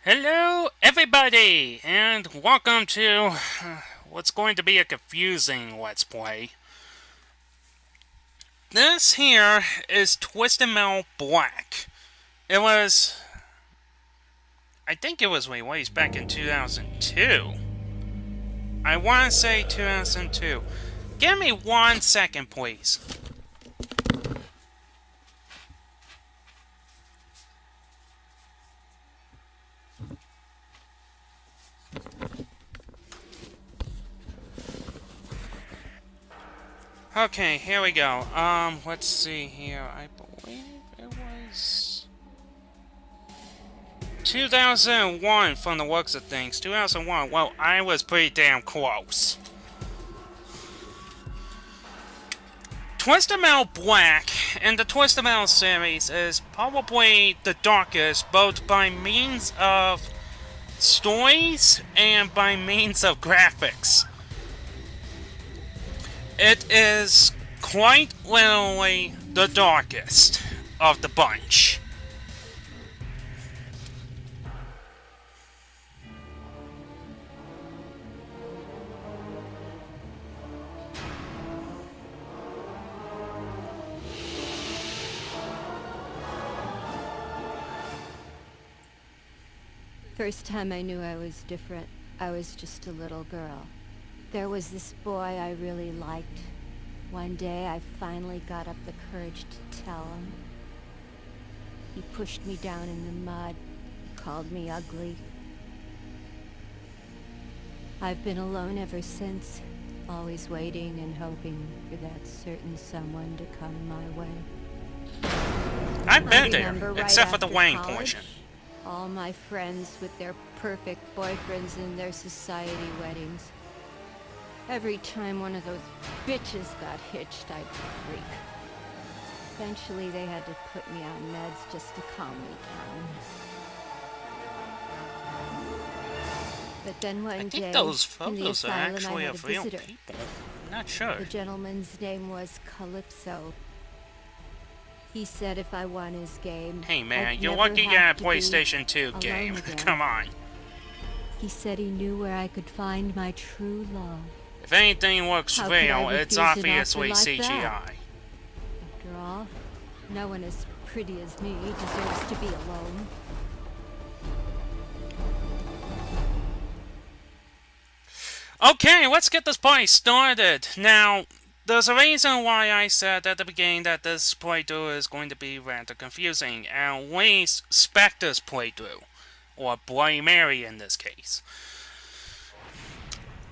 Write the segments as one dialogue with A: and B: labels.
A: Hello, everybody, and welcome to what's going to be a confusing Let's Play. This here is Twisted Metal Black. It was, I think it was released back in 2002. I want to say 2002. Give me 1 second, please. Okay, here we go. Let's see here. I believe it was 2001 from the looks of things. 2001. Well, I was pretty damn close. Twisted Metal Black in the Twisted Metal series is probably the darkest, both by means of stories and by means of graphics. It is quite literally the darkest of the bunch.
B: First time I knew I was different, I was just a little girl. There was this boy I really liked. One day I finally got up the courage to tell him. He pushed me down in the mud, called me ugly. I've been alone ever since, always waiting and hoping for that certain someone to come my way.
A: I've been
B: I
A: there,
B: remember right
A: except for the
B: after
A: Wayne
B: college,
A: portion.
B: all my friends with their perfect boyfriends and their society weddings. Every time one of those bitches got hitched, I'd freak. Eventually, they had to put me on meds just to calm me down. But then one
A: I
B: day,
A: think those
B: in the
A: photos are
B: asylum, I
A: actually
B: had a
A: of real
B: visitor.
A: people. I'm not sure.
B: The gentleman's name was Calypso. He said if I won his game,
A: Hey man,
B: I'd
A: you're
B: never
A: lucky you
B: have
A: got a
B: to be
A: PlayStation 2
B: alone
A: game.
B: again.
A: Come on.
B: He said he knew where I could find my true love.
A: If anything looks
B: How could I
A: real, it's
B: refuse an offer
A: obviously
B: like
A: CGI.
B: that? After all, no one as pretty as me deserves to be alone.
A: Okay, let's get this party started. Now, there's a reason why I said at the beginning that this playthrough is going to be rather confusing. At least Spectre's playthrough. Or Bloody Mary in this case.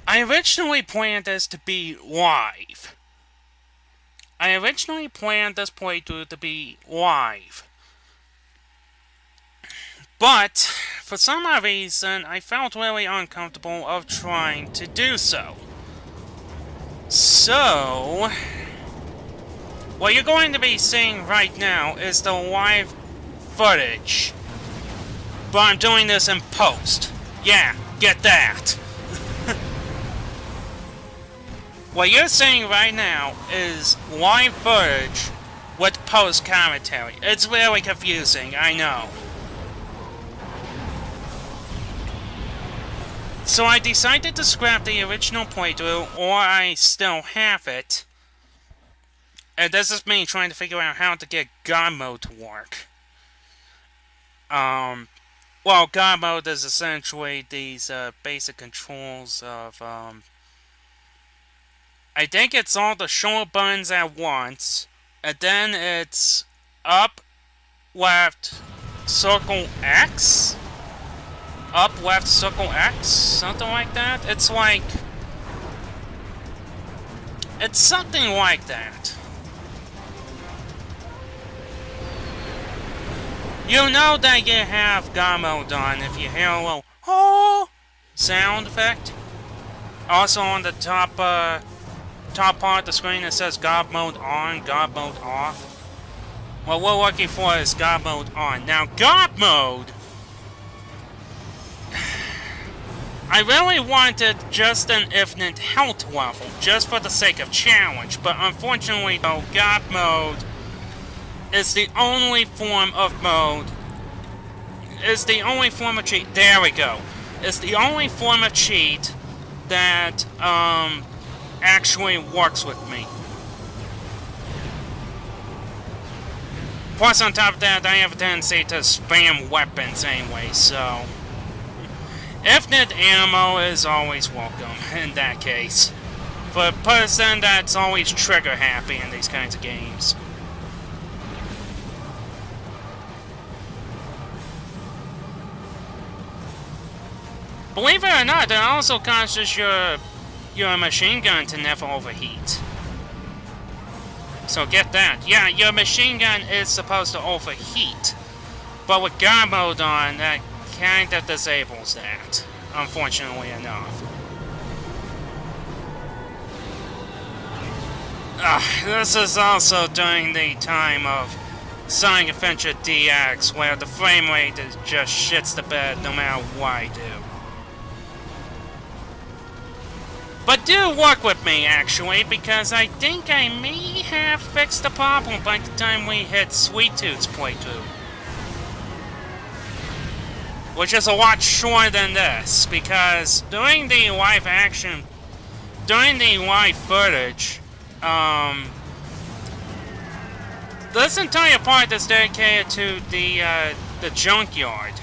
A: I originally planned this to be live. I originally planned this playthrough to be live. But, for some odd reason, I felt really uncomfortable of trying to do so. So, what you're going to be seeing right now is the live footage. But I'm doing this in post. Yeah, get that. What you're seeing right now is live footage with post commentary. It's really confusing, I know. So I decided to scrap the original playthrough, or I still have it. And this is me trying to figure out how to get God mode to work. Well, God mode is essentially these basic controls of I think it's all the shoulder buttons at once, and then it's up, left, circle X, up, left, circle X, something like that. It's something like that. You know that you have God mode on if you hear a little "oh" sound effect. Also on the top part of the screen it says God mode on, God mode off. What we're looking for is God mode on. Now God mode, I really wanted just an infinite health level, just for the sake of challenge, but unfortunately though, God mode is the only form of mode is the only form of cheat. There we go. It's the only form of cheat that actually works with me. Plus, on top of that, I have a tendency to spam weapons anyway, so infinite ammo is always welcome in that case. For a person that's always trigger happy in these kinds of games. Believe it or not, it also causes your machine gun to never overheat. So get that. Yeah, your machine gun is supposed to overheat. But with God mode on, that kind of disables that, unfortunately enough. This is also during the time of Sonic Adventure DX, where the frame rate just shits the bed no matter what I do. But do work with me, actually, because I think I may have fixed the problem by the time we hit Sweet Tooth's playthrough. Which is a lot shorter than this, because during the live footage, this entire part is dedicated to the junkyard.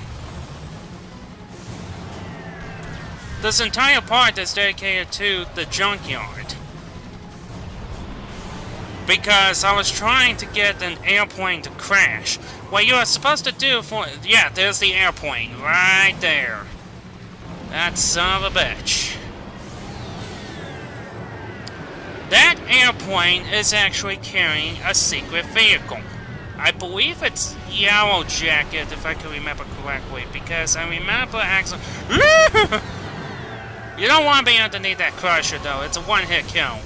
A: This entire part is dedicated to the junkyard. Because I was trying to get an airplane to crash. What you are supposed to do yeah, there's the airplane, right there. That son of a bitch. That airplane is actually carrying a secret vehicle. I believe it's Yellow Jacket, if I can remember correctly, because I remember actually... You don't want to be underneath that crusher, though. It's a one-hit kill.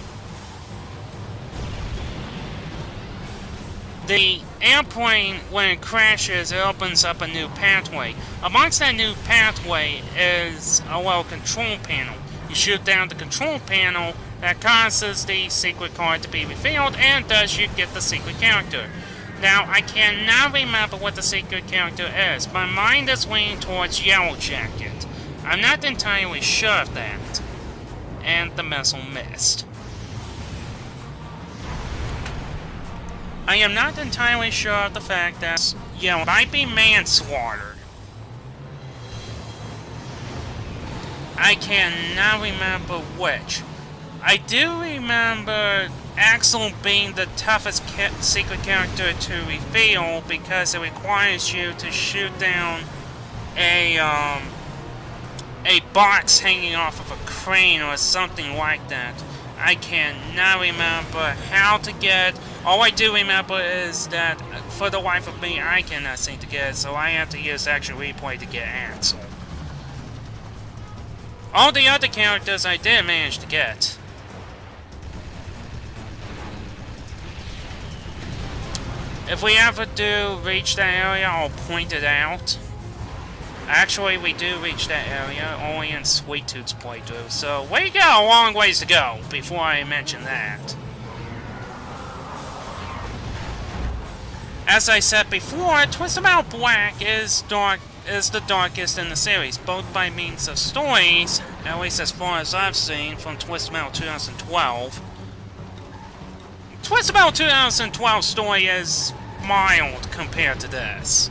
A: The airplane, when it crashes, it opens up a new pathway. Amongst that new pathway is a little control panel. You shoot down the control panel, that causes the secret card to be revealed, and thus you get the secret character. Now, I cannot remember what the secret character is. My mind is leaning towards Yellow Jacket. I'm not entirely sure of that. And the missile missed. I am not entirely sure of the fact that, it might be manslaughter. I cannot remember which. I do remember Axel being the toughest secret character to reveal because it requires you to shoot down a box hanging off of a crane or something like that. I cannot remember how to get it. All I do remember is that for the life of me, I cannot seem to get it, so I have to use Action Replay to get Axel. All the other characters I did manage to get. If we ever do reach that area, I'll point it out. Actually, we do reach that area only in Sweet Tooth's playthrough, so we got a long ways to go before I mention that. As I said before, Twisted Metal Black is the darkest in the series, both by means of stories, at least as far as I've seen from Twisted Metal 2012. Twisted Metal 2012 story is mild compared to this.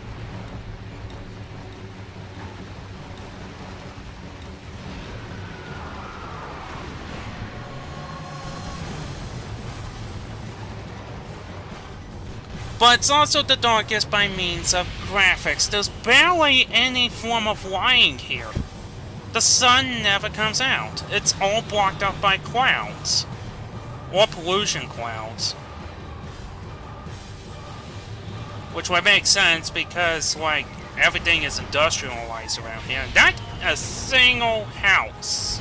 A: But it's also the darkest by means of graphics. There's barely any form of lying here. The sun never comes out. It's all blocked up by clouds. Or pollution clouds. Which would make sense because, like, everything is industrialized around here. Not a single house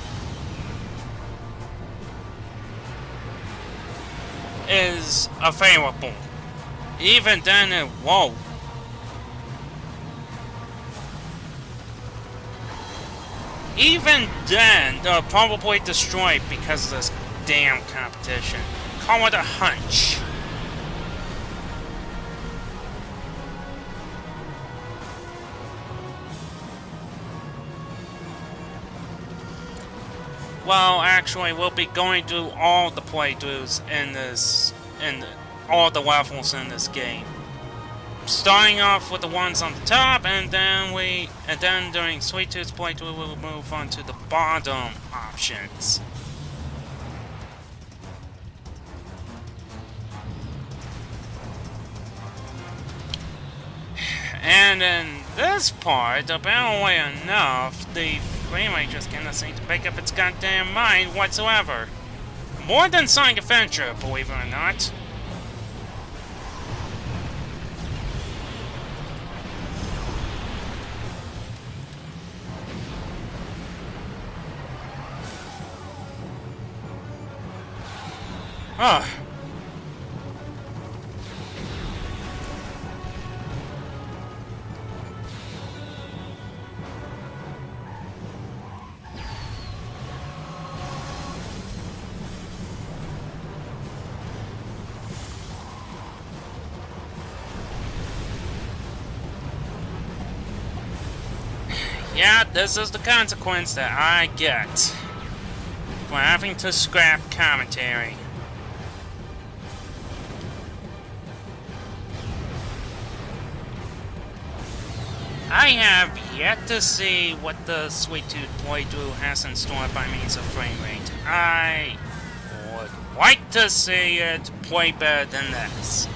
A: is available. Even then, whoa. Even then, they're probably destroyed because of this damn competition. Call it a hunch. Well, actually, we'll be going through all the playthroughs in all the levels in this game. Starting off with the ones on the top, and then during Sweet Tooth's playthrough, we'll move on to the bottom options. And in this part, apparently enough, the frame rate just cannot seem to make up its goddamn mind whatsoever. More than Sonic Adventure, believe it or not. Ugh. Yeah, this is the consequence that I get for having to scrap commentary. I have yet to see what the Sweet Tooth playthrough has in store by means of frame rate. I would like to see it play better than this.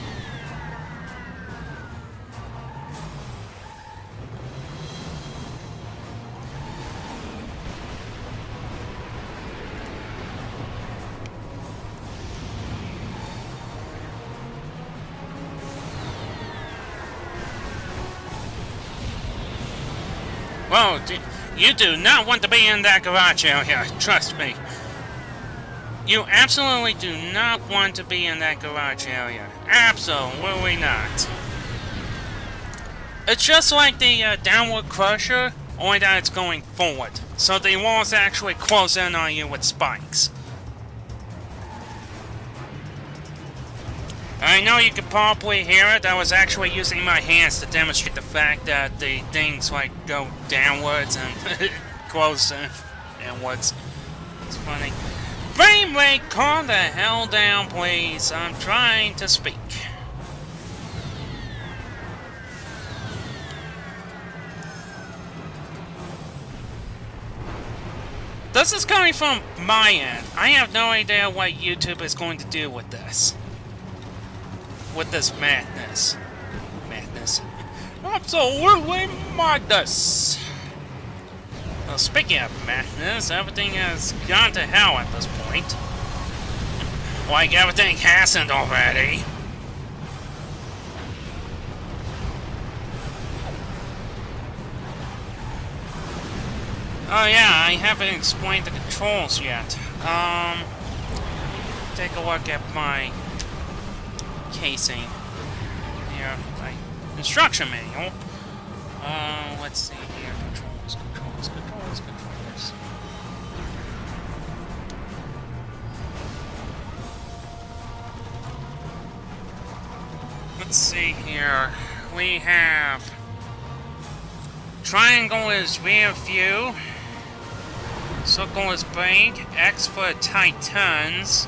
A: Well, you do not want to be in that garage area, trust me. You absolutely do not want to be in that garage area. Absolutely not. It's just like the Downward Crusher, only that it's going forward. So the walls actually close in on you with spikes. I know you could probably hear it. I was actually using my hands to demonstrate the fact that the things like go downwards and close inwards. It's funny. Frame rate, calm the hell down, please. I'm trying to speak. This is coming from my end. I have no idea what YouTube is going to do with this. With this madness. Madness. Absolutely madness! Well, speaking of madness, everything has gone to hell at this point. Like everything hasn't already. Oh yeah, I haven't explained the controls yet. Take a look at my casing here, like instruction manual. Let's see here. Controls. Let's see here. We have triangle is rear view, circle is brake, X for Titans,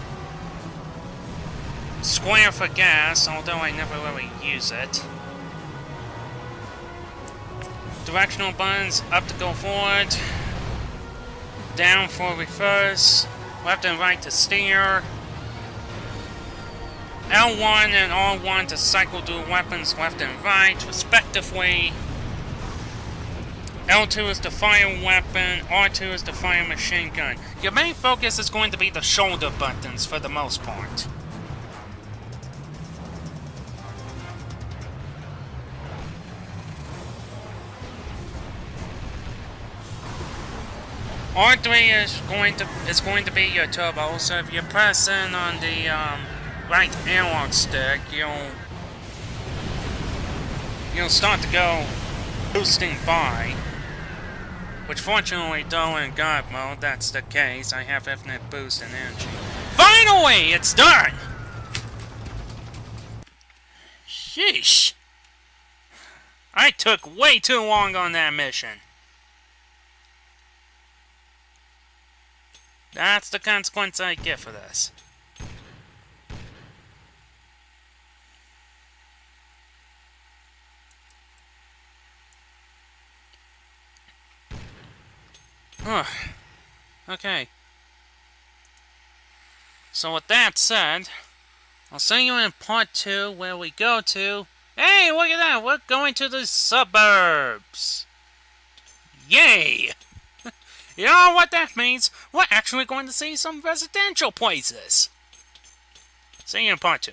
A: square for gas, although I never really use it. Directional buttons, up to go forward, down for reverse, left and right to steer, L1 and R1 to cycle through weapons left and right, respectively. L2 is to fire weapon, R2 is to fire machine gun. Your main focus is going to be the shoulder buttons for the most part. R3 is going to be your turbo, so if you press in on the right analog stick, you'll start to go boosting by. Which fortunately, though, in God mode, that's the case. I have infinite boost and energy. Finally, it's done! Sheesh. I took way too long on that mission. That's the consequence I get for this. Okay. So with that said, I'll see you in part 2 where we go to... Hey, look at that! We're going to the suburbs! Yay! You know what that means? We're actually going to see some residential places! See you in part 2.